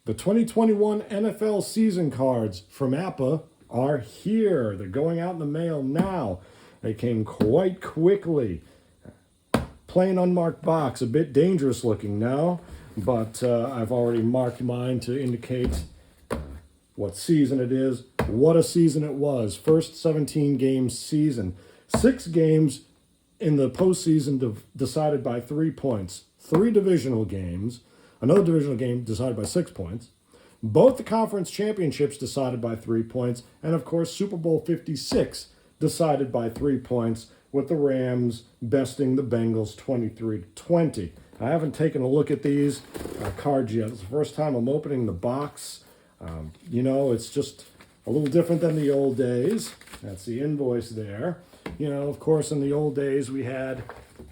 The 2021 NFL season cards from APBA are here. They're going out in the mail now. They came quite quickly. Plain unmarked box, a bit dangerous looking now, but I've already marked mine to indicate what season it is. What a season it was. First 17 game season. 6 games in the postseason decided by 3 points. 3 divisional games. Another divisional game decided by 6 points. Both the conference championships decided by 3 points. And of course, Super Bowl 56 decided by 3 points, with the Rams besting the Bengals 23-20. I haven't taken a look at these cards yet. It's the first time I'm opening the box. It's just a little different than the old days. That's the invoice there. Of course, in the old days, we had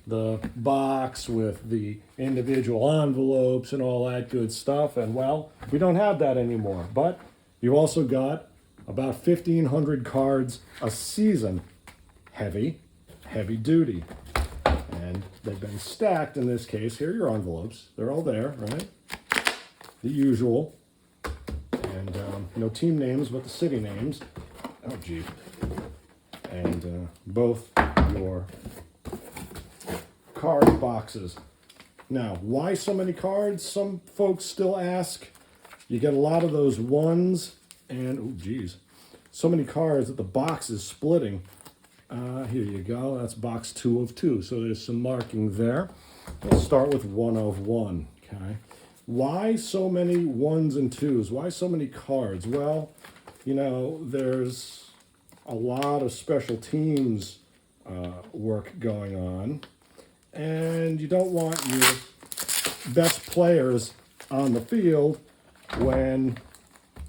the box with the individual envelopes and all that good stuff. And, well, we don't have that anymore. But you also got about 1,500 cards a season. Heavy duty. And they've been stacked in this case. Here are your envelopes. They're all there, right? The usual. And no team names, but the city names. Oh, gee. And both your card boxes. Now, why so many cards? Some folks still ask. You get a lot of those ones, and, oh, geez, so many cards that the box is splitting. Here you go. That's box 2 of 2. So there's some marking there. Let's start with 1 of 1. Okay. Why so many 1s and 2s? Why so many cards? Well, there's a lot of special teams work going on, and you don't want your best players on the field when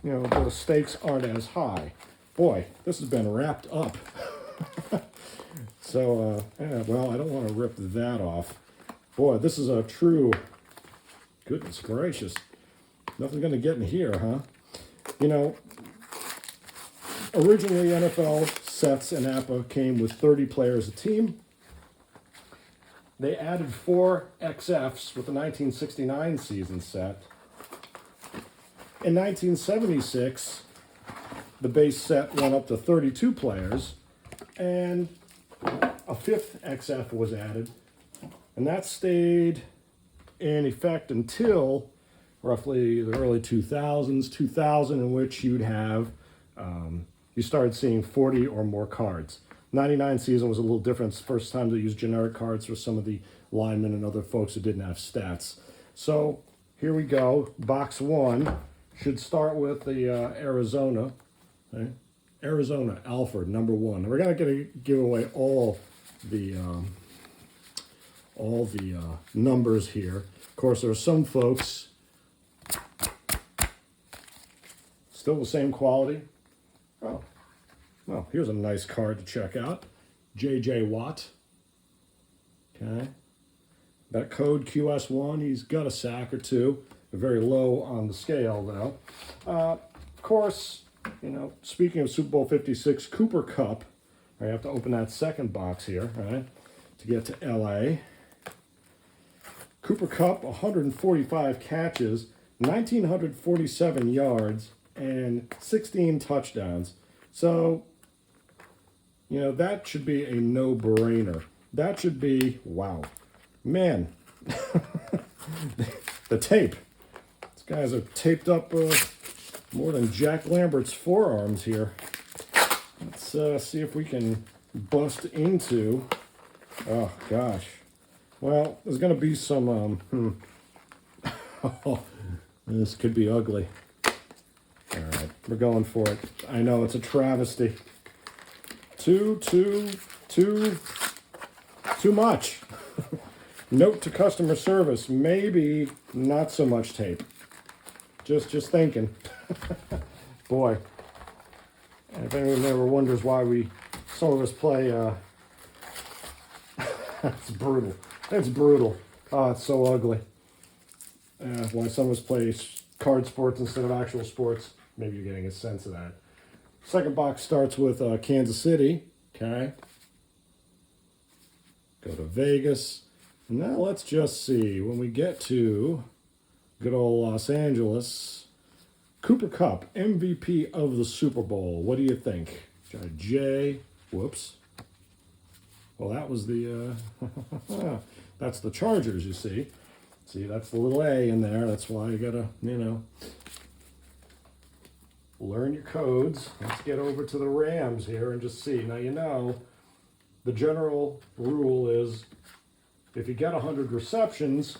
the stakes aren't as high. Boy, this has been wrapped up. So, I don't want to rip that off. Boy, this is a true, goodness gracious. Nothing's going to get in here, huh? Originally NFL sets in APBA came with 30 players a team. They added 4 XFs with the 1969 season set. In 1976, the base set went up to 32 players, and a 5th XF was added, and that stayed in effect until roughly the early 2000, in which you'd have, you started seeing 40 or more cards. 99 season was a little different. It's the first time they used generic cards for some of the linemen and other folks who didn't have stats. So here we go. Box 1 should start with the Arizona. Okay? Arizona, Alford, number 1. We're going to give away all the numbers here. Of course, there are some folks still the same quality. Oh, well, here's a nice card to check out. J.J. Watt. Okay. That code QS1, he's got a sack or 2. They're very low on the scale, though. Of course, speaking of Super Bowl 56, Cooper Kupp. I have to open that second box here, right, to get to L.A. Cooper Kupp, 145 catches, 1,947 yards, and 16 touchdowns. So, that should be a no-brainer. That should be, wow. Man, the tape. These guys are taped up more than Jack Lambert's forearms here. Let's see if we can bust into, oh gosh. Well, there's going to be some, this could be ugly. All right, we're going for it. I know, it's a travesty. Too much. Note to customer service, maybe not so much tape. Just thinking. Boy. And if anyone ever wonders why some of us play, it's brutal. It's brutal. Oh, it's so ugly. Why some of us play card sports instead of actual sports. Maybe you're getting a sense of that. Second box starts with Kansas City. Okay. Go to Vegas. Now let's just see. When we get to good old Los Angeles, Cooper Kupp, MVP of the Super Bowl. What do you think? J. Whoops. Well, that was the, that's the Chargers, you see. See, that's the little A in there. That's why you gotta, learn your codes. Let's get over to the Rams here and just see. Now, the general rule is if you get 100 receptions,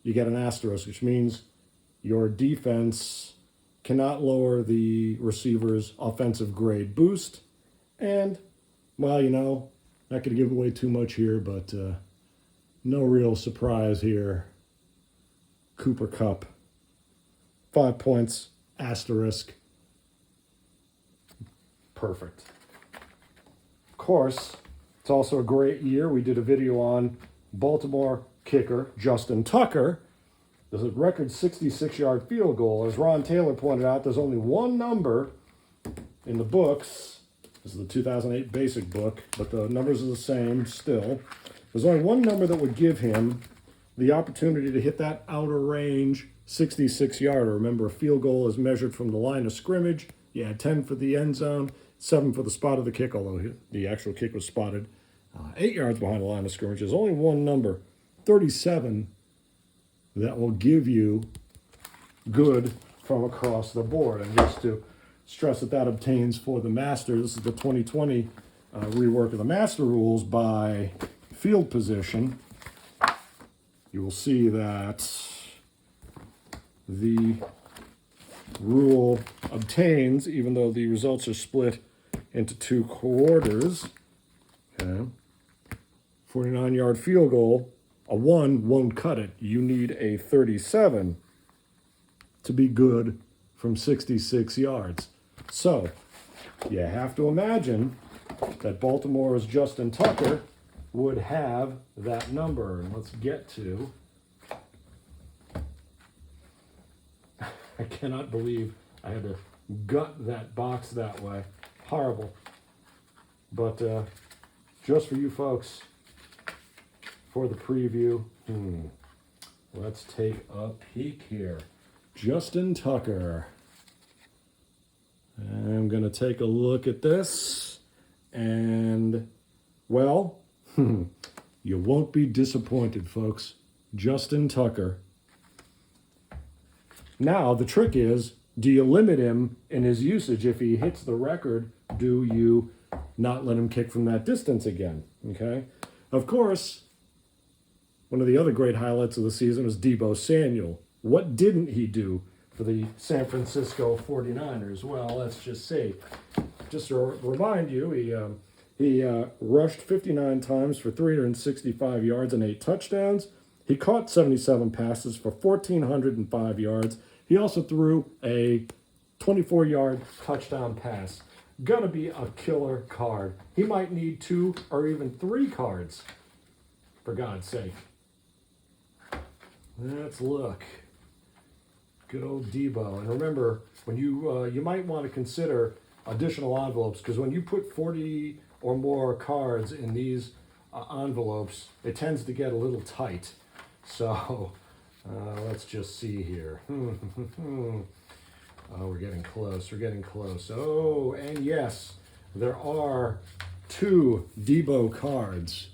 you get an asterisk, which means your defense cannot lower the receiver's offensive grade boost. And, well, not going to give away too much here, but no real surprise here. Cooper Kupp, 5 points, asterisk. Perfect. Of course, it's also a great year. We did a video on Baltimore kicker Justin Tucker. There's a record 66-yard field goal. As Ron Taylor pointed out, there's only one number in the books. This is the 2008 basic book, but the numbers are the same still. There's only one number that would give him the opportunity to hit that outer range 66-yarder. Remember, a field goal is measured from the line of scrimmage. You had 10 for the end zone, 7 for the spot of the kick, although the actual kick was spotted 8 yards behind the line of scrimmage. There's only one number, 37, that will give you good from across the board. And just to stress that obtains for the master, this is the 2020 rework of the master rules by field position. You will see that the rule obtains, even though the results are split into 2 quarters. Okay. 49-yard field goal, a 1 won't cut it. You need a 37 to be good from 66 yards. So you have to imagine that Baltimore's Justin Tucker would have that number. And let's get to, I cannot believe I had to gut that box that way. Horrible. But just for you folks, for the preview, let's take a peek here. Justin Tucker. I'm going to take a look at this, and, well, you won't be disappointed, folks. Justin Tucker. Now, the trick is, do you limit him in his usage? If he hits the record, do you not let him kick from that distance again? Okay? Of course, one of the other great highlights of the season was Debo Samuel. What didn't he do for the San Francisco 49ers? Well, let's just see. Just to remind you, he rushed 59 times for 365 yards and 8 touchdowns. He caught 77 passes for 1,405 yards. He also threw a 24-yard touchdown pass. Gonna be a killer card. He might need 2 or even 3 cards, for God's sake. Let's look. Good old Debo. And remember, when you might want to consider additional envelopes, because when you put 40 or more cards in these envelopes, it tends to get a little tight. So let's just see here. Oh, we're getting close. We're getting close. Oh, and yes, there are 2 Debo cards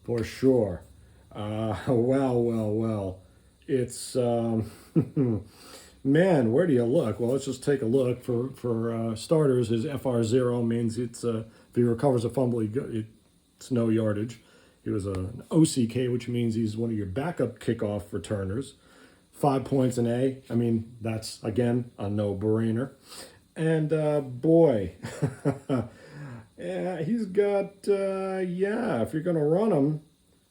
for sure. Well. It's, man, where do you look? Well, let's just take a look. For starters, his FR0 means it's, if he recovers a fumble, it's no yardage. He was an OCK, which means he's one of your backup kickoff returners. 5 points an A. I mean, that's, again, a no-brainer. And, boy, yeah, he's got, if you're going to run him,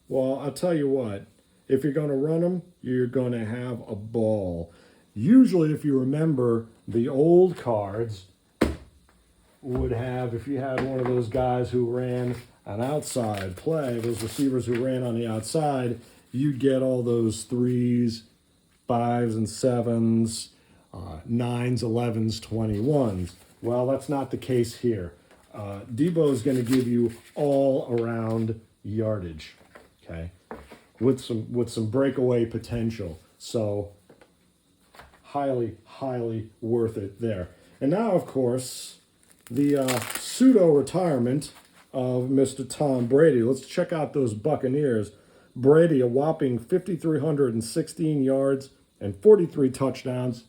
well, I'll tell you what. If you're going to run him, you're going to have a ball. Usually, if you remember, the old cards would have, if you had one of those guys who ran an outside play, those receivers who ran on the outside, you'd get all those 3s, 5s, and 7s, 9s, 11s, 21s. Well, that's not the case here. Debo is going to give you all-around yardage, okay? With some breakaway potential. So highly, highly worth it there. And now, of course, the pseudo-retirement of Mr. Tom Brady. Let's check out those Buccaneers. Brady, a whopping 5,316 yards and 43 touchdowns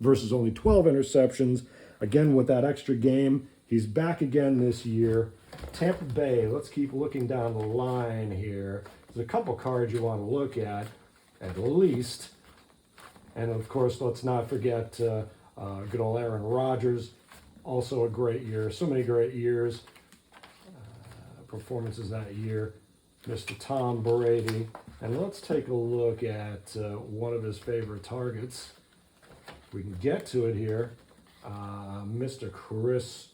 versus only 12 interceptions. Again, with that extra game, he's back again this year. Tampa Bay, let's keep looking down the line here. There's a couple cards you want to look at least. And of course, let's not forget good old Aaron Rodgers, also a great year. So many great years, performances that year. Mr. Tom Brady. And let's take a look at one of his favorite targets. We can get to it here. Mr. Chris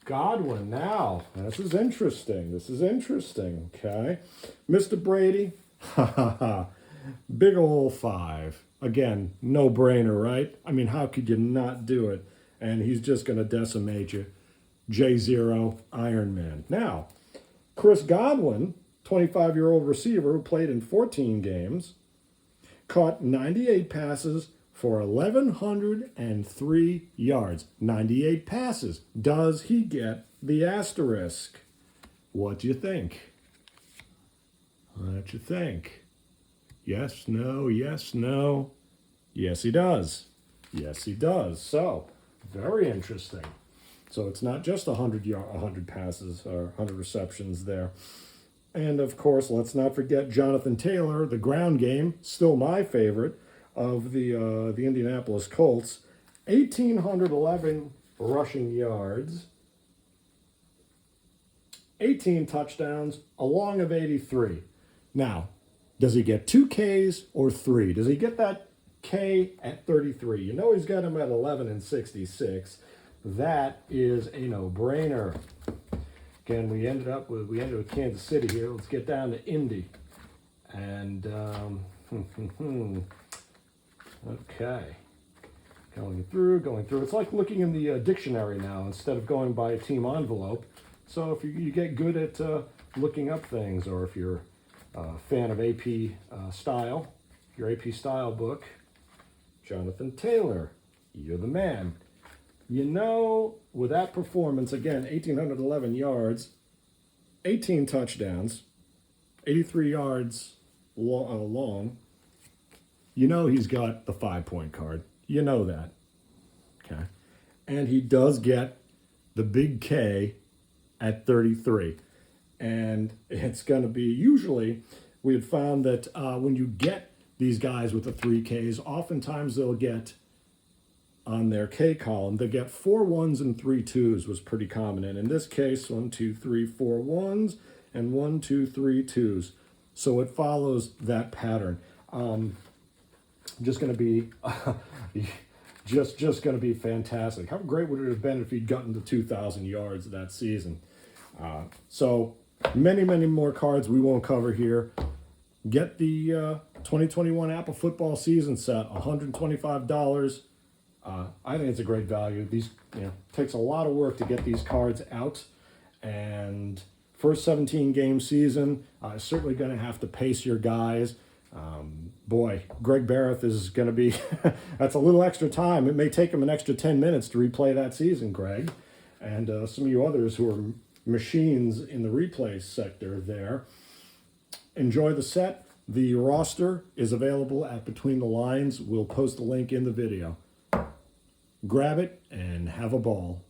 Godwin. Now, this is interesting. Okay. Mr. Brady, big old 5. Again, no brainer, right? I mean, how could you not do it? And he's just going to decimate you. J0 Iron Man. Now, Chris Godwin, 25-year-old receiver who played in 14 games, caught 98 passes for 1,103 yards. 98 passes. Does he get the asterisk? What do you think? What you think? Yes, no, yes, no. Yes, he does. Yes, he does. So, very interesting. So it's not just 100 passes or 100 receptions there. And of course, let's not forget Jonathan Taylor, the ground game, still my favorite of the Indianapolis Colts. 1,811 rushing yards, 18 touchdowns, a long of 83. Now, does he get 2 Ks or 3? Does he get that K at 33? You know he's got him at 11 and 66. That is a no-brainer. Again, we ended with Kansas City here. Let's get down to Indy. And, okay. Going through. It's like looking in the dictionary now instead of going by a team envelope. So if you get good at looking up things, or if you're a fan of AP Style, your AP Style book, Jonathan Taylor, you're the man. You know, with that performance, again, 1,811 yards, 18 touchdowns, 83 yards long, you know he's got the 5-point card. You know that. Okay. And he does get the big K at 33. And it's going to be, usually, we had found that when you get these guys with the 3 Ks, oftentimes they'll get, on their K column, they get 4 1s and 3 2s was pretty common. And in this case, 1, 2, 3, 4 1s and 1, 2, 3 2s. So it follows that pattern. Just going to be just going to be fantastic. How great would it have been if he'd gotten to 2,000 yards that season? So many more cards we won't cover here. Get the 2021 APBA Football season set, $125. I think it's a great value. These, takes a lot of work to get these cards out, and first 17 game season, certainly going to have to pace your guys. Boy, Greg Barrett is going to be, that's a little extra time. It may take him an extra 10 minutes to replay that season, Greg. And some of you others who are machines in the replay sector there. Enjoy the set. The roster is available at Between the Lines. We'll post the link in the video. Grab it and have a ball.